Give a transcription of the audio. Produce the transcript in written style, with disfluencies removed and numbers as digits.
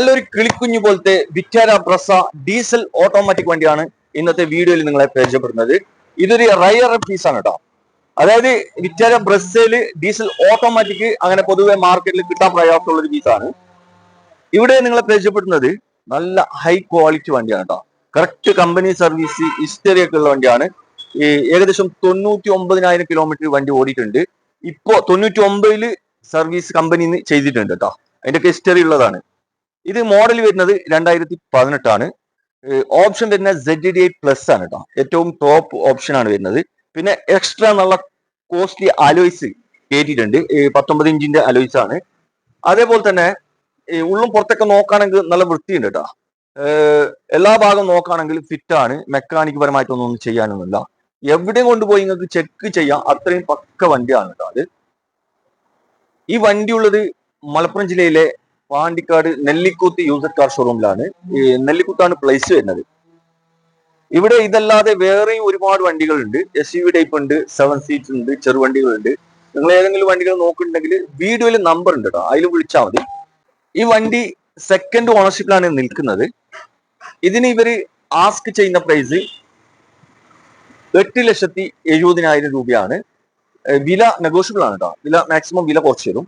നല്ലൊരു കിളിക്കുഞ്ഞു പോലത്തെ Vitara Brezza diesel automatic വണ്ടിയാണ് ഇന്നത്തെ വീഡിയോയിൽ നിങ്ങളെ പരിചയപ്പെടുന്നത്. ഇതൊരു റയർ പീസാണ് കേട്ടോ. അതായത് വിറ്റാര ബ്രസയില് ഡീസൽ ഓട്ടോമാറ്റിക് അങ്ങനെ പൊതുവെ മാർക്കറ്റിൽ കിട്ടാൻ പ്രയാസമുള്ള ഒരു പീസാണ്. ഇവിടെ നിങ്ങളെ പരിചയപ്പെടുന്നത് നല്ല ഹൈ ക്വാളിറ്റി വണ്ടിയാണ് കേട്ടോ. കറക്റ്റ് കമ്പനി സർവീസ് ഹിസ്റ്ററി ഒക്കെ ഉള്ള വണ്ടിയാണ്. ഏകദേശം 99,000 കിലോമീറ്റർ വണ്ടി ഓടിയിട്ടുണ്ട്. ഇപ്പോ 99 സർവീസ് കമ്പനി ചെയ്തിട്ടുണ്ട് കേട്ടോ. അതിന്റെ ഹിസ്റ്ററി ഉള്ളതാണ്. ഇത് മോഡൽ വരുന്നത് 2018 ഓപ്ഷൻ വരുന്നത് ZD8+ ആണ് കേട്ടോ. ഏറ്റവും ടോപ്പ് ഓപ്ഷൻ ആണ് വരുന്നത്. പിന്നെ എക്സ്ട്രാ നല്ല കോസ്റ്റ്ലി അലോയ്സ് കയറ്റിയിട്ടുണ്ട്. 19 ഇഞ്ചിന്റെ അലോയ്സ് ആണ്. അതേപോലെ തന്നെ ഉള്ളും പുറത്തൊക്കെ നോക്കുകയാണെങ്കിൽ നല്ല വൃത്തിയുണ്ട് കേട്ടോ. എല്ലാ ഭാഗവും നോക്കുകയാണെങ്കിൽ ഫിറ്റ് ആണ്. മെക്കാനിക് പരമായിട്ടൊന്നും ചെയ്യാനൊന്നുമില്ല. എവിടെയും കൊണ്ടുപോയി നിങ്ങൾക്ക് ചെക്ക് ചെയ്യാം. അത്രയും പക്ക വണ്ടിയാണ് കേട്ടോ. അത് ഈ വണ്ടി ഉള്ളത് മലപ്പുറം ജില്ലയിലെ പാണ്ടിക്കാട് നെല്ലിക്കുത്ത് യൂസർ കാർ ഷോറൂമിലാണ്. നെല്ലിക്കുത്താണ് പ്ലേസ് വരുന്നത്. ഇവിടെ ഇതല്ലാതെ വേറെയും ഒരുപാട് വണ്ടികളുണ്ട്. SUV ടൈപ്പ് ഉണ്ട്, 7 സീറ്റ്സ് ഉണ്ട്, ചെറുവണ്ടികളുണ്ട്. നിങ്ങൾ ഏതെങ്കിലും വണ്ടികൾ നോക്കുന്നുണ്ടെങ്കിൽ വീഡിയോയിൽ നമ്പർ ഉണ്ട് കേട്ടോ, അതിൽ വിളിച്ചാൽ മതി. ഈ വണ്ടി സെക്കൻഡ് ഓണർഷിപ്പിലാണ് നിൽക്കുന്നത്. ഇതിന് ഇവര് ആസ്ക് ചെയ്യുന്ന പ്രൈസ് 8,70,000 രൂപയാണ്. വില നെഗോഷ്യബിൾ ആണ് കേട്ടോ. മാക്സിമം വില കുറച്ച് തരും.